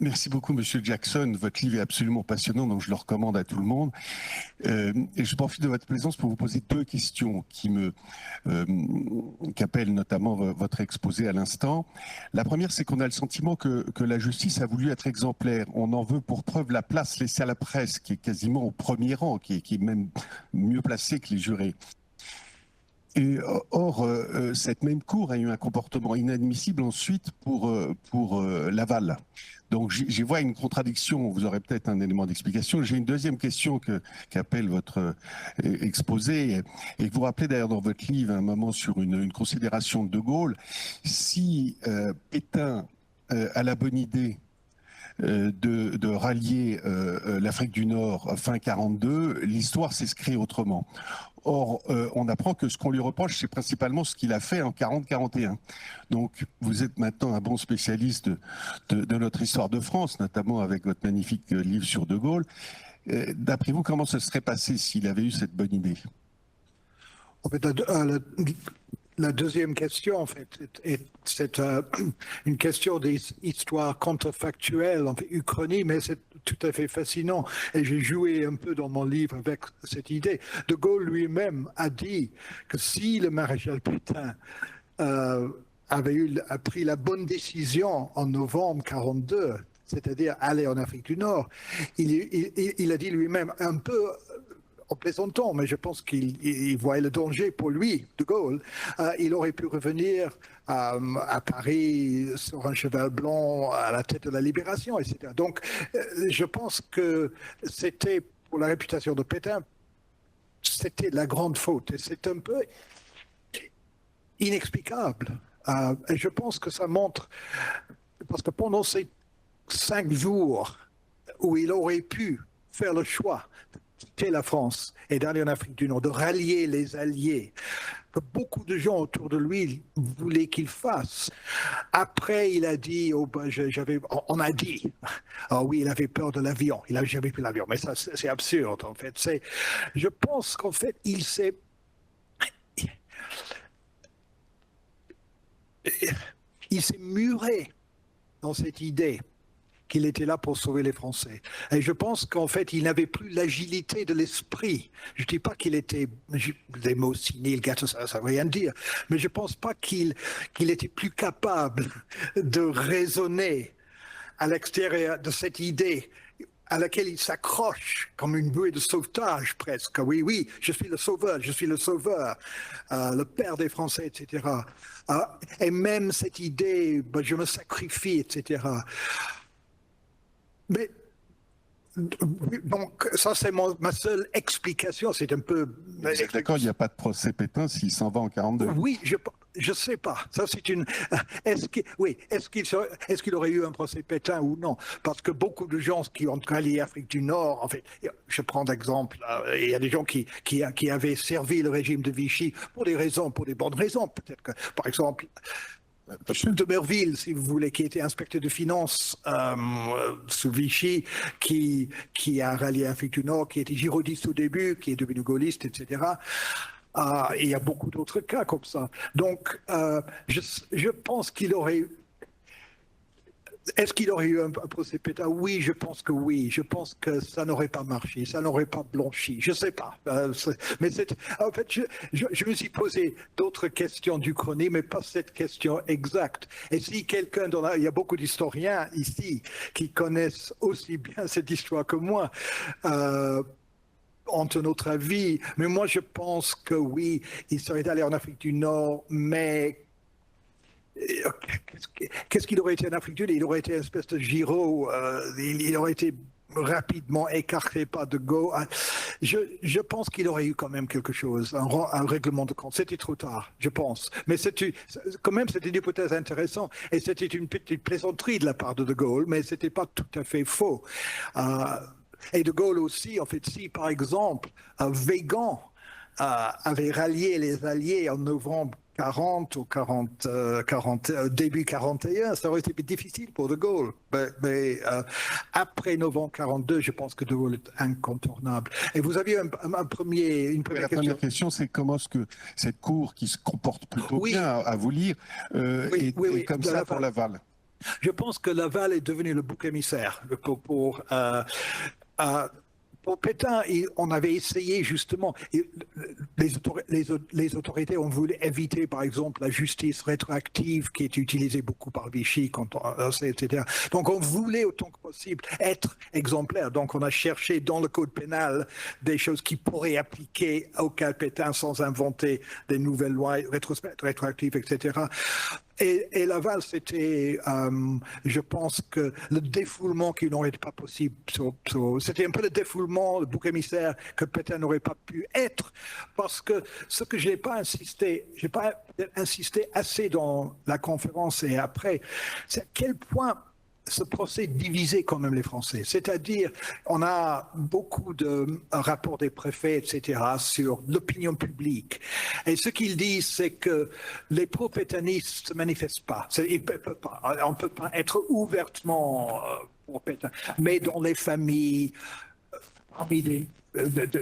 Merci beaucoup, Monsieur Jackson. Votre livre est absolument passionnant, donc je le recommande à tout le monde. Et je profite de votre présence pour vous poser deux questions qu'appellent notamment votre exposé à l'instant. La première, c'est qu'on a le sentiment que la justice a voulu être exemplaire. On en veut pour preuve la place laissée à la presse, qui est quasiment au premier rang, qui est même mieux placée que les jurés. Et or, cette même cour a eu un comportement inadmissible ensuite pour Laval. Donc j'y vois une contradiction, vous aurez peut-être un élément d'explication. J'ai une deuxième question qu'appelle votre exposé, et que vous rappelez d'ailleurs dans votre livre un moment sur une considération de Gaulle. Si Pétain a la bonne idée de rallier l'Afrique du Nord fin 42, l'histoire s'écrit autrement. Or, on apprend que ce qu'on lui reproche, c'est principalement ce qu'il a fait en 40-41. Donc, vous êtes maintenant un bon spécialiste de notre histoire de France, notamment avec votre magnifique livre sur De Gaulle. D'après vous, comment ce serait passé s'il avait eu cette bonne idée? En fait, la deuxième question, en fait, c'est une question d'histoire contrefactuelle, en fait, uchronie, mais c'est tout à fait fascinant. Et j'ai joué un peu dans mon livre avec cette idée. De Gaulle lui-même a dit que si le maréchal Pétain a pris la bonne décision en novembre 42, c'est-à-dire aller en Afrique du Nord, il a dit lui-même un peu en plaisantant, mais je pense qu'il voyait le danger pour lui, De Gaulle. Il aurait pu revenir à Paris sur un cheval blanc à la tête de la libération, etc. Donc, je pense que c'était, pour la réputation de Pétain, c'était la grande faute. Et c'est un peu inexplicable. Et je pense que ça montre, parce que pendant ces 5 jours où il aurait pu faire le choix de quitter la France et d'aller en Afrique du Nord, de rallier les Alliés, que beaucoup de gens autour de lui voulaient qu'il fasse. Après, il a dit, on a dit, oh oui, il avait peur de l'avion, il n'avait jamais pris l'avion, mais ça, c'est absurde, en fait. Je pense qu'en fait, il s'est muré dans cette idée qu'il était là pour sauver les Français. Et je pense qu'en fait, il n'avait plus l'agilité de l'esprit. Je ne dis pas qu'il était, des mots cyniques, ça ne veut rien dire, mais je ne pense pas qu'il était plus capable de raisonner à l'extérieur de cette idée à laquelle il s'accroche comme une bouée de sauvetage presque. Oui, oui, je suis le sauveur, le père des Français, etc. Et même cette idée, je me sacrifie, etc. Mais donc, ça, c'est ma seule explication. C'est un peu. Vous êtes d'accord, il n'y a pas de procès Pétain s'il s'en va en 42? Oui, je ne sais pas. Ça, c'est une. Est-ce qu'il aurait eu un procès Pétain ou non? Parce que beaucoup de gens qui ont rallié l'Afrique du Nord, en fait, je prends d'exemple, il y a des gens qui avaient servi le régime de Vichy pour des bonnes raisons. Peut-être que, par exemple, de Merville, si vous voulez, qui était inspecteur de finances sous Vichy, qui a rallié l'Afrique du Nord, qui était giroudiste au début, qui est devenu gaulliste, etc. Et il y a beaucoup d'autres cas comme ça. Donc, je pense qu'il aurait... Est-ce qu'il aurait eu un procès Pétain? Oui, je pense que oui. Je pense que ça n'aurait pas marché, ça n'aurait pas blanchi. Je ne sais pas. Mais en fait, je me suis posé d'autres questions d'Uchronie, mais pas cette question exacte. Et si quelqu'un, il y a beaucoup d'historiens ici qui connaissent aussi bien cette histoire que moi, entre notre avis. Mais moi, je pense que oui, il serait allé en Afrique du Nord, mais qu'est-ce qu'il aurait été en Afrique du Nord? Il aurait été une espèce de Giraud, il aurait été rapidement écarté par De Gaulle. Je pense qu'il aurait eu quand même quelque chose, un règlement de compte. C'était trop tard, je pense. Mais quand même, c'était une hypothèse intéressante. Et c'était une petite plaisanterie de la part de Gaulle, mais ce n'était pas tout à fait faux. Et De Gaulle aussi, en fait, si par exemple, Weygand avait rallié les Alliés en novembre 40 ou début 41, ça aurait été difficile pour De Gaulle. Mais après novembre 42, je pense que De Gaulle est incontournable. Et vous aviez une première question. La première question, c'est comment est-ce que cette cour qui se comporte plutôt bien à vous lire est comme ça pour Laval? Je pense que Laval est devenu le bouc émissaire pour Pétain. On avait essayé justement, les autorités ont voulu éviter par exemple la justice rétroactive qui est utilisée beaucoup par Vichy, etc. Donc on voulait autant que possible être exemplaire. Donc on a cherché dans le code pénal des choses qui pourraient appliquer au cas Pétain sans inventer des nouvelles lois rétroactives, etc. Et Laval, c'était, je pense que le défoulement qui n'aurait pas possible, c'était un peu le défoulement, le bouc émissaire que Pétain n'aurait pas pu être, parce que ce que j'ai pas insisté assez dans la conférence et après, c'est à quel point ce procès divisait quand même les Français. C'est-à-dire, on a beaucoup de rapports des préfets, etc., sur l'opinion publique. Et ce qu'ils disent, c'est que les pro-pétainistes ne se manifestent pas. On ne peut pas être ouvertement pro-Pétain. Mais dans les familles,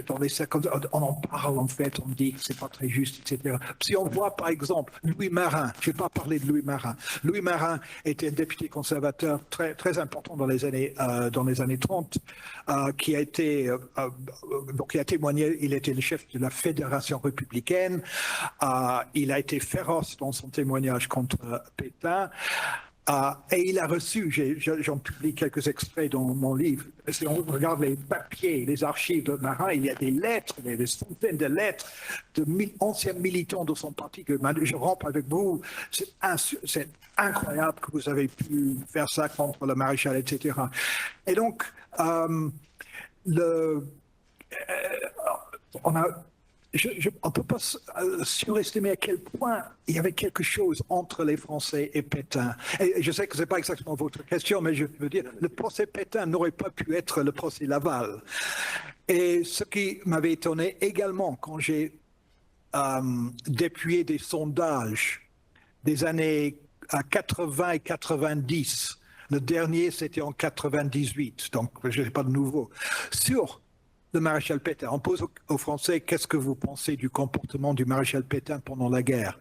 dans les cercles, on en parle en fait, on dit que c'est pas très juste, etc. Si on voit par exemple Louis Marin, je ne vais pas parler de Louis Marin. Louis Marin était un député conservateur très, très important dans les années 30, qui a témoigné, il était le chef de la Fédération républicaine, il a été féroce dans son témoignage contre Pétain. Et il a reçu, j'en publie quelques extraits dans mon livre, si on regarde les papiers, les archives de Marin, il y a des lettres, des centaines de lettres d'anciens militants de son parti que je rompe avec vous. C'est incroyable que vous avez pu faire ça contre le maréchal, etc. Et donc, on ne peut pas surestimer à quel point il y avait quelque chose entre les Français et Pétain. Et je sais que ce n'est pas exactement votre question, mais je veux dire, le procès Pétain n'aurait pas pu être le procès Laval. Et ce qui m'avait étonné également quand j'ai dépouillé des sondages des années 80 et 90, le dernier c'était en 98, donc je n'ai pas de nouveau, sur le maréchal Pétain. On pose aux Français, qu'est-ce que vous pensez du comportement du maréchal Pétain pendant la guerre?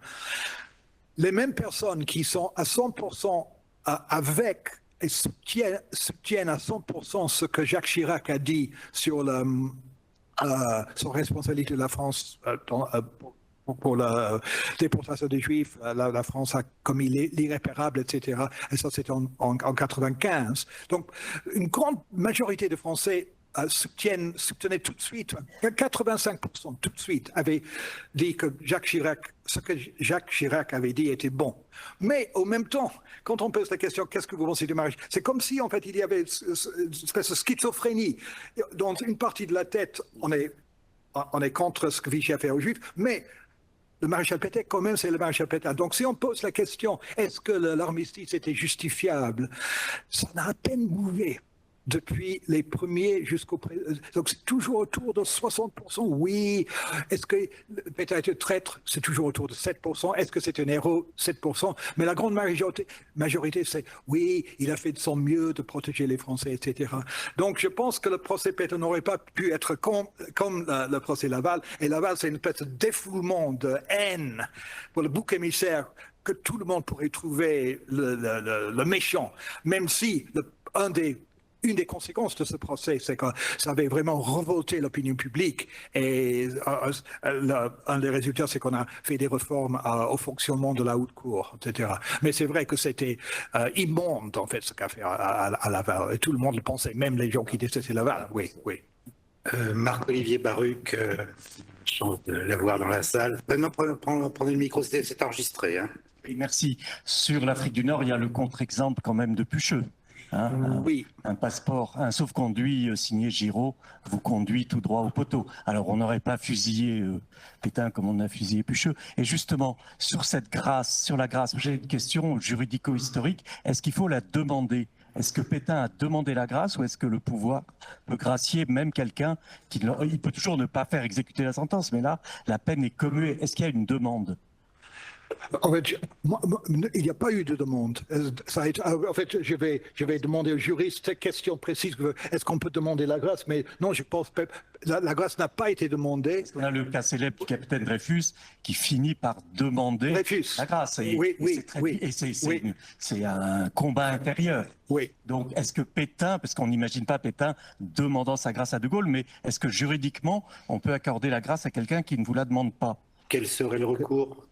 Les mêmes personnes qui sont à 100% avec et soutiennent à 100% ce que Jacques Chirac a dit sur son responsabilité de la France pour la déportation des Juifs, la France a commis l'irréparable, etc. Et ça, c'était en 95. Donc, une grande majorité de Français soutenaient tout de suite, 85% tout de suite avaient dit que ce que Jacques Chirac avait dit était bon. Mais en même temps, quand on pose la question, qu'est-ce que vous pensez du mariage? C'est comme si, en fait, il y avait une espèce de schizophrénie. Dans une partie de la tête, on est contre ce que Vichy a fait aux Juifs, mais le maréchal Pétain, quand même, c'est le maréchal Pétain. Donc, si on pose la question, est-ce que l'armistice était justifiable? Ça n'a à peine bougé depuis les premiers jusqu'au présent. Donc, c'est toujours autour de 60%. Oui. Est-ce que Pétain était traître? C'est toujours autour de 7%. Est-ce que c'est un héros? 7%. Mais la grande majorité, c'est oui, il a fait de son mieux de protéger les Français, etc. Donc, je pense que le procès Pétain n'aurait pas pu être comme le procès Laval. Et Laval, c'est une espèce de défoulement de haine pour le bouc émissaire que tout le monde pourrait trouver le méchant, même si une des conséquences de ce procès, c'est que ça avait vraiment révolté l'opinion publique. Et un des résultats, c'est qu'on a fait des réformes au fonctionnement de la haute cour, etc. Mais c'est vrai que c'était immonde, en fait, ce qu'a fait à Laval. Et tout le monde le pensait, même les gens qui détestaient Laval. Oui, oui. Marc-Olivier Baruc, chance de l'avoir dans la salle. Non, prenez le micro, c'est enregistré. Hein. Oui, merci. Sur l'Afrique du Nord, il y a le contre-exemple quand même de Pucheux. Oui. Un passeport, un sauf-conduit signé Giraud vous conduit tout droit au poteau. Alors on n'aurait pas fusillé Pétain comme on a fusillé Pucheux. Et justement, sur la grâce, j'ai une question juridico-historique. Est-ce qu'il faut la demander? Est-ce que Pétain a demandé la grâce ou est-ce que le pouvoir peut gracier même quelqu'un il peut toujours ne pas faire exécuter la sentence, mais là, la peine est commuée. Est-ce qu'il y a une demande? En fait, il n'y a pas eu de demande. Ça a été, en fait, je vais demander au juriste cette question précise. Est-ce qu'on peut demander la grâce? Mais non, je pense que la grâce n'a pas été demandée. On a le cas célèbre du capitaine Dreyfus qui finit par demander la grâce. C'est un combat intérieur. Oui. Donc, est-ce que Pétain, parce qu'on n'imagine pas Pétain demandant sa grâce à De Gaulle, mais est-ce que juridiquement, on peut accorder la grâce à quelqu'un qui ne vous la demande pas? Quel serait le recours?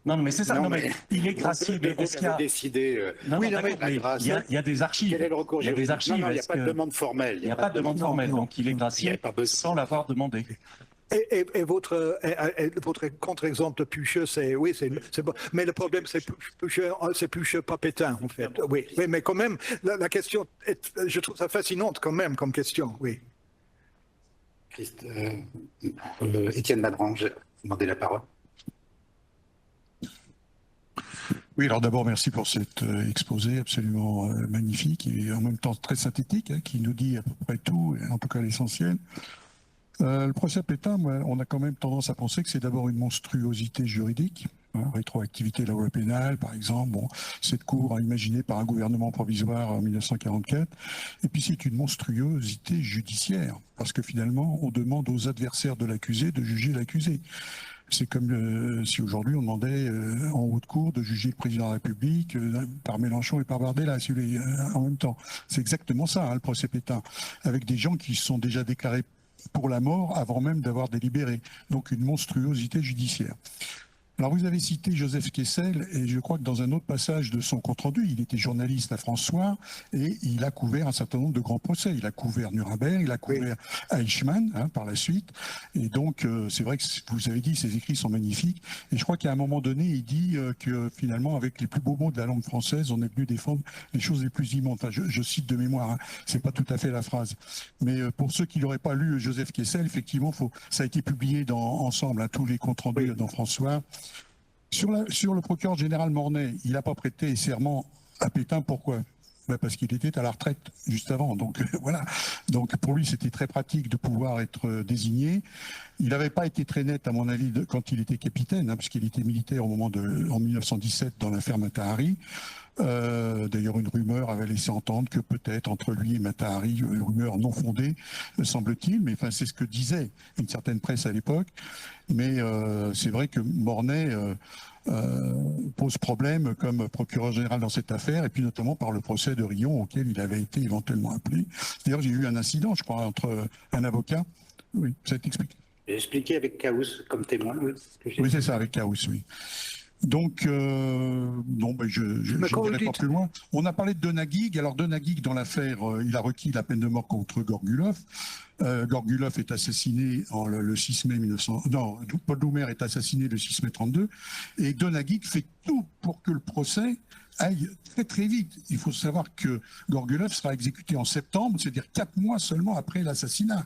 Non, mais c'est ça. Non, mais il est gracié. Mais est-ce qu'il y a décidé Oui, il y a des archives. Quel est le recours Il y a des archives. Non, il n'y a pas de demande formelle. Il n'y a pas de demande formelle, donc il est gracié sans l'avoir demandé. Et votre contre-exemple de Pucheux, c'est bon. Mais le problème, c'est Pucheux, pas Pétain, en fait. Oui, mais quand même, la question, je trouve ça fascinante quand même comme question, oui. Étienne Madrange, demandez la parole. Oui, alors d'abord, merci pour cet exposé absolument magnifique et en même temps très synthétique, qui nous dit à peu près tout, en tout cas l'essentiel. Le procès Pétain, on a quand même tendance à penser que c'est d'abord une monstruosité juridique, rétroactivité de la loi pénale, par exemple. Bon, cette cour imaginée par un gouvernement provisoire en 1944. Et puis c'est une monstruosité judiciaire, parce que finalement, on demande aux adversaires de l'accusé de juger l'accusé. C'est comme si aujourd'hui on demandait en haute cour de juger le président de la République par Mélenchon et par Bardella en même temps. C'est exactement ça, le procès Pétain, avec des gens qui se sont déjà déclarés pour la mort avant même d'avoir délibéré. Donc une monstruosité judiciaire. Alors vous avez cité Joseph Kessel, et je crois que dans un autre passage de son compte-rendu, il était journaliste à François, et il a couvert un certain nombre de grands procès. Il a couvert Nuremberg, il a couvert Eichmann par la suite, et donc c'est vrai que vous avez dit, ses écrits sont magnifiques, et je crois qu'à un moment donné, il dit que finalement, avec les plus beaux mots de la langue française, on est venu défendre les choses les plus immondes. Enfin, je cite de mémoire, c'est pas tout à fait la phrase. Mais pour ceux qui n'auraient pas lu Joseph Kessel, effectivement, ça a été publié ensemble, tous les comptes rendus dans François. Sur le procureur général Mornay, il n'a pas prêté serment à Pétain. Pourquoi? Parce qu'il était à la retraite juste avant. Donc voilà. Donc pour lui, c'était très pratique de pouvoir être désigné. Il n'avait pas été très net, à mon avis, quand il était capitaine, puisqu'il était militaire en 1917 dans l'affaire Mata-Hari. D'ailleurs, une rumeur avait laissé entendre que peut-être entre lui et Mata-Hari, une rumeur non fondée, semble-t-il, mais enfin c'est ce que disait une certaine presse à l'époque. Mais c'est vrai que Mornay pose problème comme procureur général dans cette affaire, et puis notamment par le procès de Rion auquel il avait été éventuellement appelé. D'ailleurs, j'ai eu un incident, je crois, entre un avocat. Oui, ça t'explique. J'ai expliqué avec Caous comme témoin. Oui, c'est ça, avec Caous, oui. Donc, je n'irai pas plus loin. On a parlé de Donagig. Alors, Donagig, dans l'affaire, il a requis la peine de mort contre Gorgulov. Gorgulov est assassiné le 6 mai 1900. Non, Paul Doumer est assassiné le 6 mai 32. Et Donagig fait tout pour que le procès aille très très vite. Il faut savoir que Gorgulov sera exécuté en septembre, c'est-à-dire 4 mois seulement après l'assassinat.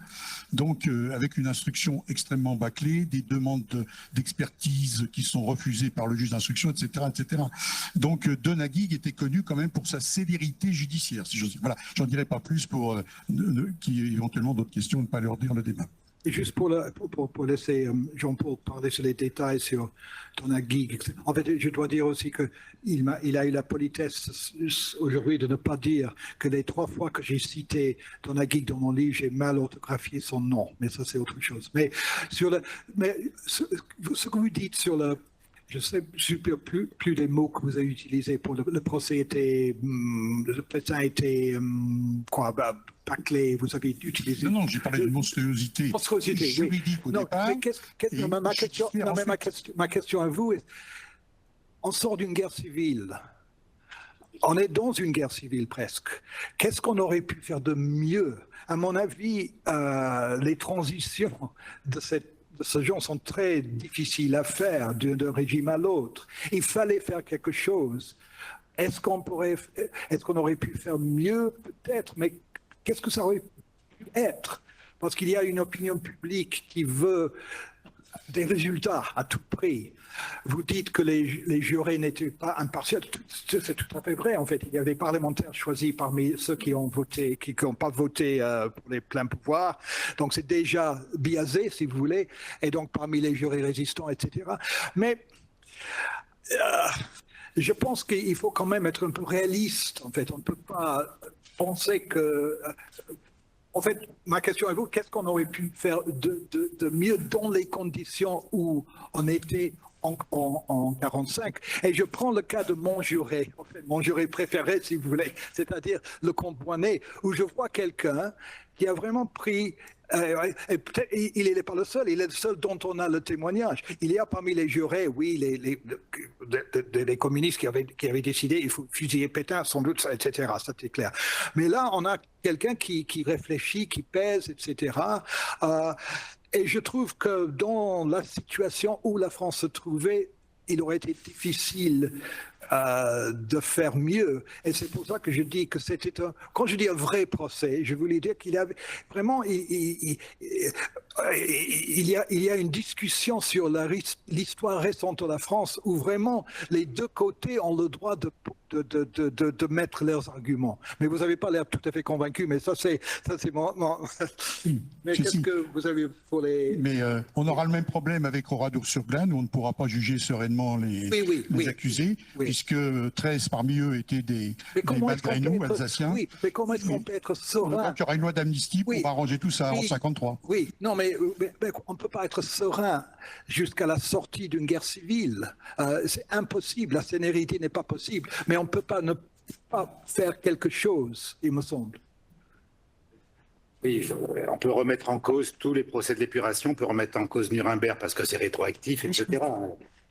Donc avec une instruction extrêmement bâclée, des demandes d'expertise qui sont refusées par le juge d'instruction, etc., etc. Donc Donagig était connu quand même pour sa sévérité judiciaire, si j'ose dire. Voilà, j'en dirai pas plus pour qui éventuellement d'autres questions, ne pas leur dire le débat. Et juste pour laisser Jean-Paul parler sur les détails sur Donagig, en fait, je dois dire aussi qu'il a eu la politesse aujourd'hui de ne pas dire que les 3 fois que j'ai cité Donagig dans mon livre, j'ai mal orthographié son nom. Mais ça, c'est autre chose. Mais ce que vous dites sur le... Je ne sais plus les mots que vous avez utilisés pour le procès était... Le Pétain était... bâclé, vous avez utilisé... Non, j'ai parlé de monstruosité juridique au départ. Ma question à vous est, on sort d'une guerre civile. On est dans une guerre civile presque. Qu'est-ce qu'on aurait pu faire de mieux? À mon avis, les transitions de ce genre sont très difficiles à faire d'un régime à l'autre. Il fallait faire quelque chose. Est-ce qu'on aurait pu faire mieux? Peut-être, mais qu'est-ce que ça aurait pu être? Parce qu'il y a une opinion publique qui veut des résultats à tout prix. Vous dites que les jurés n'étaient pas impartiaux. C'est tout à fait vrai. En fait, il y a des parlementaires choisis parmi ceux qui ont voté, qui n'ont pas voté pour les pleins pouvoirs. Donc, c'est déjà biaisé, si vous voulez. Et donc, parmi les jurés résistants, etc. Mais Je pense qu'il faut quand même être un peu réaliste. En fait, on ne peut pas penser que. En fait, ma question est vous, qu'est-ce qu'on aurait pu faire de mieux dans les conditions où on était en 45? Et je prends le cas de mon juré, en fait, mon juré préféré, si vous voulez, c'est-à-dire le comte Boinet, où je vois quelqu'un qui a vraiment pris. Et peut-être il n'est pas le seul, il est le seul dont on a le témoignage. Il y a parmi les jurés, oui, les communistes qui avaient décidé il faut fusiller Pétain, sans doute, etc. Ça c'est clair. Mais là, on a quelqu'un qui réfléchit, qui pèse, etc. Et je trouve que dans la situation où la France se trouvait, il aurait été difficile de faire mieux. Et c'est pour ça que je dis que c'était un... Quand je dis un vrai procès, je voulais dire qu'il y avait vraiment... Il y a une discussion sur l'histoire récente de la France où vraiment les deux côtés ont le droit de mettre leurs arguments. Mais vous n'avez pas l'air tout à fait convaincu, mais ça c'est mon... Mais qu'est-ce que vous avez pour les... Mais on aura le même problème avec Oradour-sur-Glane, où on ne pourra pas juger sereinement les accusés, puisque 13 parmi eux étaient des malgré nous, alsaciens. Oui, mais comment est-ce qu'on peut être serein? Il y aura une loi d'amnistie pour arranger tout ça en 53. Oui, non, mais on ne peut pas être serein jusqu'à la sortie d'une guerre civile. C'est impossible, la sérénité n'est pas possible. Mais on ne peut pas ne pas faire quelque chose, il me semble. Oui, on peut remettre en cause tous les procès de l'épuration, on peut remettre en cause Nuremberg parce que c'est rétroactif, etc.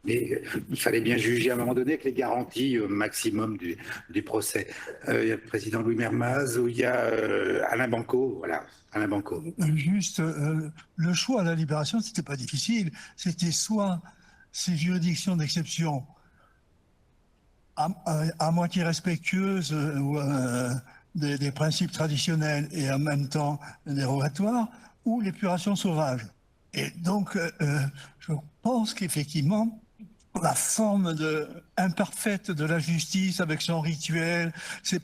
Mais il fallait bien juger à un moment donné avec les garanties maximum du procès. Il y a le président Louis Mermaz, ou il y a Alain Banco, voilà, Alain Banco. Juste, le choix à la libération, c'était pas difficile. C'était soit ces juridictions d'exception à moitié respectueuses des principes traditionnels et en même temps dérogatoires, ou l'épuration sauvage. Et donc, je pense qu'effectivement, la forme imparfaite de la justice avec son rituel, ses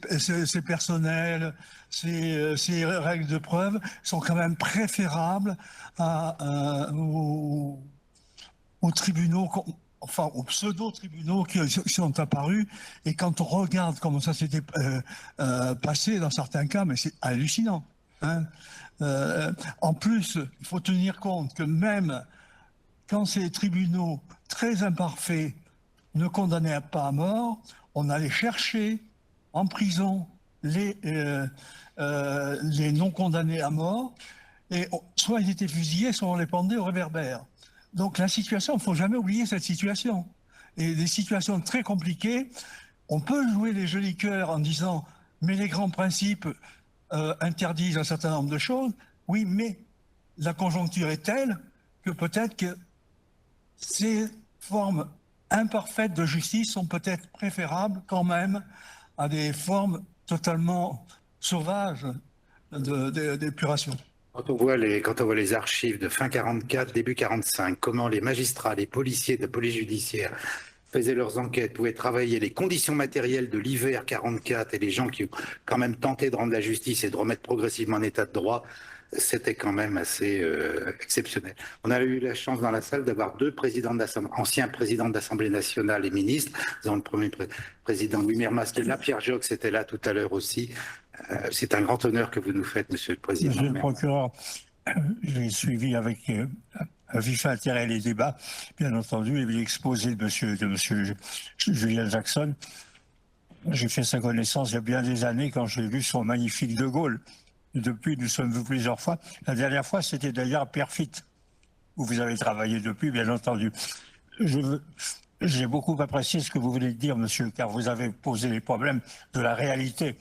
personnels, ses règles de preuve sont quand même préférables aux tribunaux, enfin aux pseudo-tribunaux qui sont apparus. Et quand on regarde comment ça s'était passé dans certains cas, mais c'est hallucinant. Hein. En plus, il faut tenir compte que même quand ces tribunaux très imparfaits ne condamnaient pas à mort, on allait chercher en prison les non condamnés à mort, et soit ils étaient fusillés, soit on les pendait au réverbère. Donc la situation, il ne faut jamais oublier cette situation. Et des situations très compliquées, on peut jouer les jolis cœurs en disant « mais les grands principes interdisent un certain nombre de choses ». Oui, mais la conjoncture est telle que peut-être que ces formes imparfaites de justice sont peut-être préférables quand même à des formes totalement sauvages d'épuration. Quand on voit les archives de fin 44, début 45, comment les magistrats, les policiers de police judiciaire faisaient leurs enquêtes, pouvaient travailler les conditions matérielles de l'hiver 44 et les gens qui ont quand même tenté de rendre la justice et de remettre progressivement en état de droit, c'était quand même assez exceptionnel. On a eu la chance dans la salle d'avoir deux anciens présidents d'Assemblée nationale et ministres. Nous avons le premier président Louis Mermaz qui est là, Pierre Jox était là tout à l'heure aussi. C'est un grand honneur que vous nous faites, Monsieur le Président. Monsieur le procureur, j'ai suivi avec un vif intérêt les débats, bien entendu, et l'exposé de monsieur Julian Jackson. J'ai fait sa connaissance il y a bien des années quand j'ai lu son magnifique De Gaulle. Depuis, nous sommes vus plusieurs fois. La dernière fois, c'était d'ailleurs à Pierrefitte, où vous avez travaillé depuis, bien entendu. J'ai beaucoup apprécié ce que vous venez de dire, monsieur, car vous avez posé les problèmes de la réalité.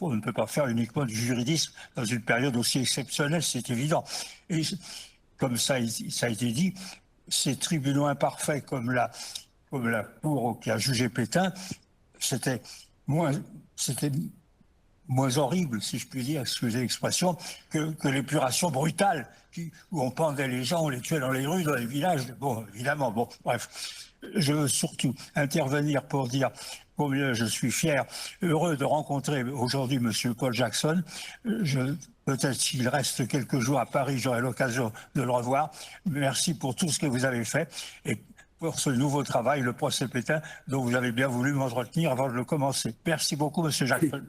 On ne peut pas faire uniquement du juridisme dans une période aussi exceptionnelle, c'est évident. Et comme ça a été dit, ces tribunaux imparfaits comme la Cour qui a jugé Pétain, c'était moins horrible, si je puis dire, excusez l'expression, que l'épuration brutale, où on pendait les gens, on les tuait dans les rues, dans les villages. Bon, évidemment, bon, bref. Je veux surtout intervenir pour dire combien je suis fier, heureux de rencontrer aujourd'hui M. Paul Jackson. Peut-être s'il reste quelques jours à Paris, j'aurai l'occasion de le revoir. Merci pour tout ce que vous avez fait. Et pour ce nouveau travail, le procès Pétain, dont vous avez bien voulu m'entretenir avant de le commencer. Merci beaucoup, Monsieur Jackson.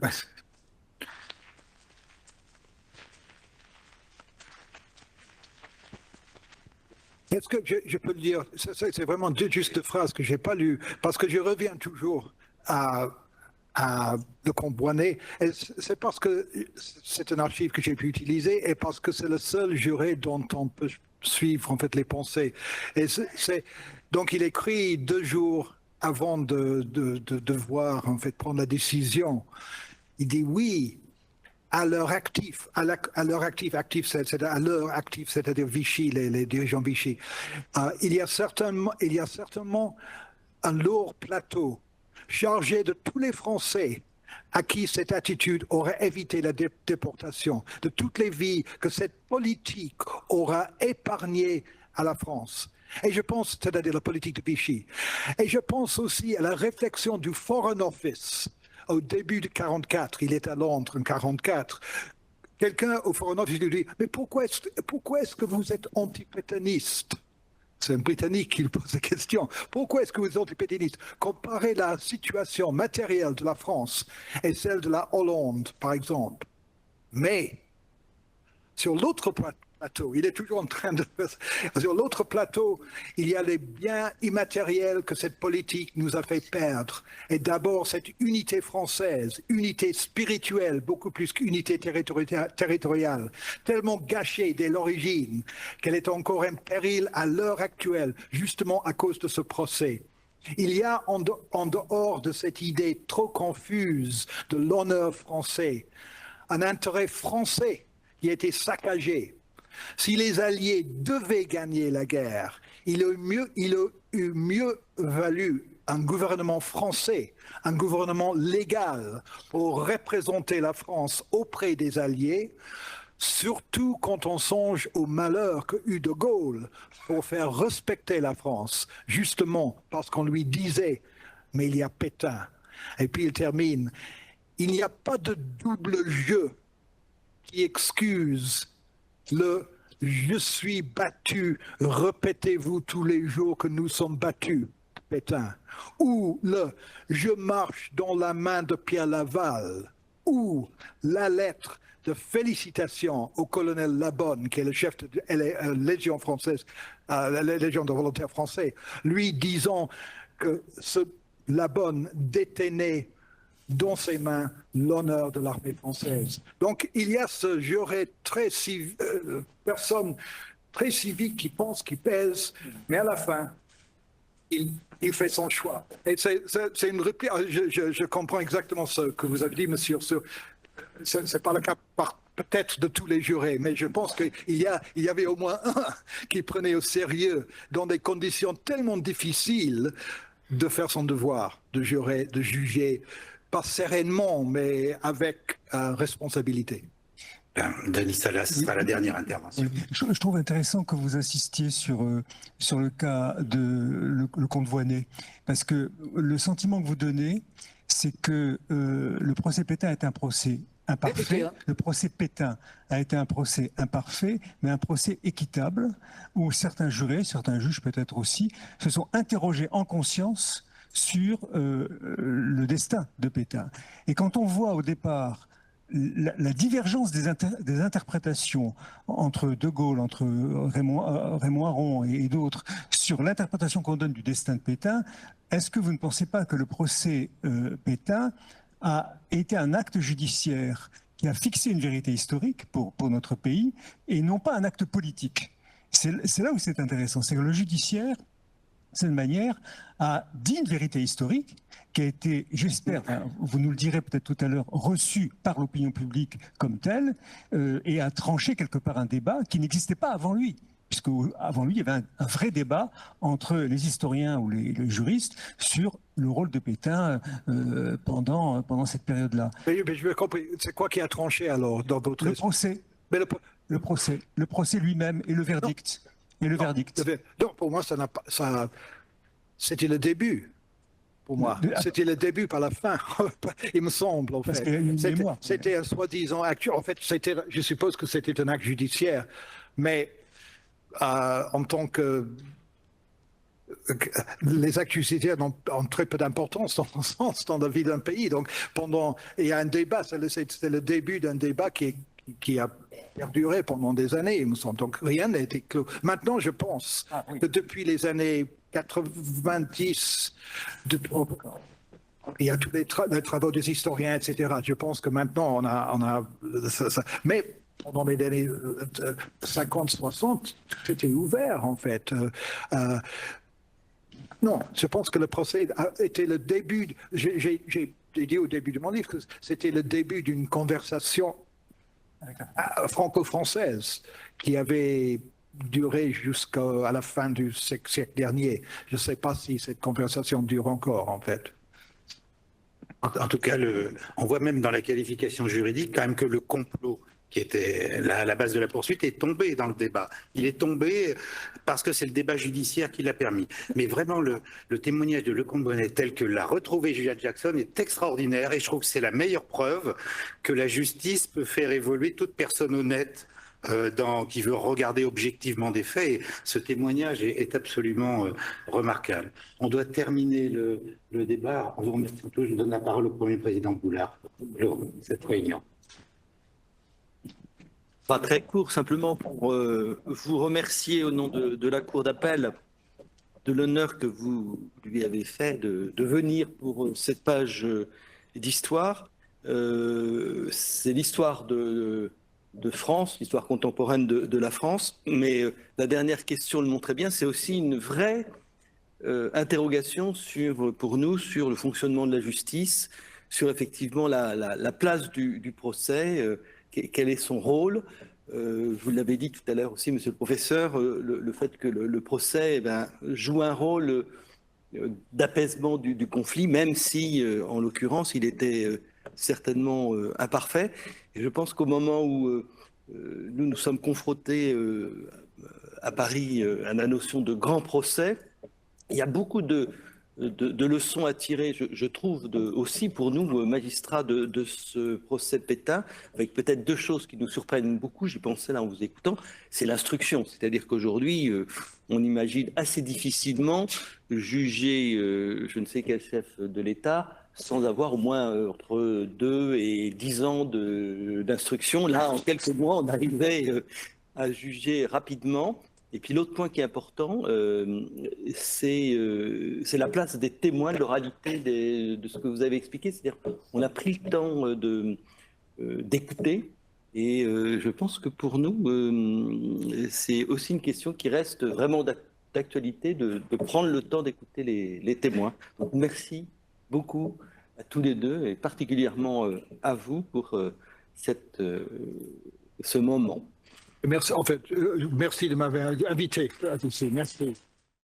Est-ce que je peux le dire? C'est vraiment deux justes phrases que je n'ai pas lues, parce que je reviens toujours à Le Comte-Boinnet. C'est parce que c'est un archive que j'ai pu utiliser et parce que c'est le seul juré dont on peut suivre en fait les pensées. Donc il écrit 2 jours avant de devoir en fait prendre la décision. Il dit oui. À l'heure active, c'est-à-dire Vichy, les dirigeants Vichy, il y a certainement un lourd plateau chargé de tous les Français à qui cette attitude aurait évité la déportation, de toutes les vies que cette politique aura épargnées à la France. Et je pense, c'est-à-dire la politique de Vichy. Et je pense aussi à la réflexion du Foreign Office. Au début de 1944, il est à Londres en 1944. Quelqu'un au Foreign Office lui dit « Mais pourquoi est-ce que vous êtes anti-pétainiste ?» C'est un Britannique qui lui pose la question. « Pourquoi est-ce que vous êtes anti-pétainiste ?» Comparez la situation matérielle de la France et celle de la Hollande, par exemple. Mais sur l'autre plateau, il est toujours en train de... Sur l'autre plateau, il y a les biens immatériels que cette politique nous a fait perdre. Et d'abord, cette unité française, unité spirituelle, beaucoup plus qu'unité territoriale, tellement gâchée dès l'origine qu'elle est encore en péril à l'heure actuelle, justement à cause de ce procès. Il y a en dehors de cette idée trop confuse de l'honneur français, un intérêt français qui a été saccagé. Si les Alliés devaient gagner la guerre, il aurait eu mieux valu un gouvernement français, un gouvernement légal pour représenter la France auprès des Alliés, surtout quand on songe au malheur que eut De Gaulle pour faire respecter la France, justement parce qu'on lui disait « mais il y a Pétain ». Et puis il termine « il n'y a pas de double jeu qui excuse le « je suis battu, répétez-vous tous les jours que nous sommes battus », Pétain, ou le « je marche dans la main de Pierre Laval », ou la lettre de félicitations au colonel Labonne, qui est le chef de la Légion française, la Légion de volontaires français, lui disant que ce Labonne détenait dans ses mains l'honneur de l'armée française. Donc il y a ce juré personne très civique qui pense, qui pèse, mais à la fin, il fait son choix. Et c'est une réplique. Je comprends exactement ce que vous avez dit, monsieur. C'est pas le cas peut-être de tous les jurés, mais je pense qu'il y avait au moins un qui prenait au sérieux, dans des conditions tellement difficiles, de faire son devoir, de jurer, de juger, pas sereinement, mais avec responsabilité. Denis Salas sera la dernière intervention. Je trouve intéressant que vous insistiez sur le cas de le comte Voynet, parce que le sentiment que vous donnez, c'est que le procès Pétain est un procès imparfait. Le procès Pétain a été un procès imparfait, mais un procès équitable, où certains jurés, certains juges peut-être aussi, se sont interrogés en conscience sur le destin de Pétain. Et quand on voit au départ la divergence des interprétations entre De Gaulle, entre Raymond Aron et d'autres, sur l'interprétation qu'on donne du destin de Pétain, est-ce que vous ne pensez pas que le procès Pétain a été un acte judiciaire qui a fixé une vérité historique pour notre pays et non pas un acte politique? C'est là où c'est intéressant, c'est que le judiciaire, cette manière, a dit une vérité historique qui a été, j'espère, vous nous le direz peut-être tout à l'heure, reçue par l'opinion publique comme telle, et a tranché quelque part un débat qui n'existait pas avant lui. Puisque avant lui, il y avait un vrai débat entre les historiens ou les juristes sur le rôle de Pétain pendant cette période-là. Mais je veux comprendre, c'est quoi qui a tranché alors dans votre... Le procès. Mais le procès lui-même et le verdict. Non. Donc pour moi, c'était le début. Pour moi, c'était le début par la fin, il me semble. En fait. C'était un soi-disant acte. En fait, je suppose que c'était un acte judiciaire, mais en tant que les actes judiciaires ont très peu d'importance dans la vie d'un pays. Donc, il y a un débat, c'est le début d'un débat qui a perduré pendant des années, il me semble. Donc, rien n'a été clos. Maintenant, je pense que depuis les années 90, il y a tous les travaux des historiens, etc. Je pense que maintenant, on a ça. Mais pendant les années 50-60, c'était ouvert, en fait. Non, je pense que le procès a été le début. J'ai dit au début de mon livre que c'était le début d'une conversation franco-française qui avait duré jusqu'à la fin du siècle dernier. Je ne sais pas si cette conversation dure encore, en fait. En tout cas, on voit même dans la qualification juridique quand même que le complot qui était la base de la poursuite est tombé dans le débat. Il est tombé parce que c'est le débat judiciaire qui l'a permis. Mais vraiment, le témoignage de Lecomte-Bonnet tel que l'a retrouvé Julia Jackson est extraordinaire et je trouve que c'est la meilleure preuve que la justice peut faire évoluer toute personne honnête qui veut regarder objectivement des faits. Et ce témoignage est absolument remarquable. On doit terminer le débat. On vous remercie tous. Je donne la parole au Premier président Boulard pour cette réunion. Pas très court, simplement pour vous remercier au nom de la Cour d'appel de l'honneur que vous lui avez fait de venir pour cette page d'histoire. C'est l'histoire de France, l'histoire contemporaine de la France, mais la dernière question le montrait bien, c'est aussi une vraie interrogation pour nous sur le fonctionnement de la justice, sur effectivement la place du procès, quel est son rôle. Vous l'avez dit tout à l'heure aussi, monsieur le professeur, le fait que le procès joue un rôle d'apaisement du conflit, même si, en l'occurrence, il était certainement imparfait. Et je pense qu'au moment où nous sommes confrontés à Paris à la notion de grand procès, il y a beaucoup de leçons à tirer, je trouve, aussi pour nous, magistrats de ce procès Pétain, avec peut-être deux choses qui nous surprennent beaucoup, j'y pensais là en vous écoutant, c'est l'instruction. C'est-à-dire qu'aujourd'hui, on imagine assez difficilement juger je ne sais quel chef de l'État sans avoir au moins entre 2 et 10 ans d'instruction. Là, en quelques mois, on arrivait à juger rapidement. Et puis l'autre point qui est important, c'est la place des témoins, de l'oralité de ce que vous avez expliqué. C'est-à-dire qu'on a pris le temps d'écouter. Et je pense que pour nous, c'est aussi une question qui reste vraiment d'actualité, de prendre le temps d'écouter les témoins. Donc merci beaucoup à tous les deux, et particulièrement à vous pour ce moment. Merci, en fait, merci de m'avoir invité. Merci.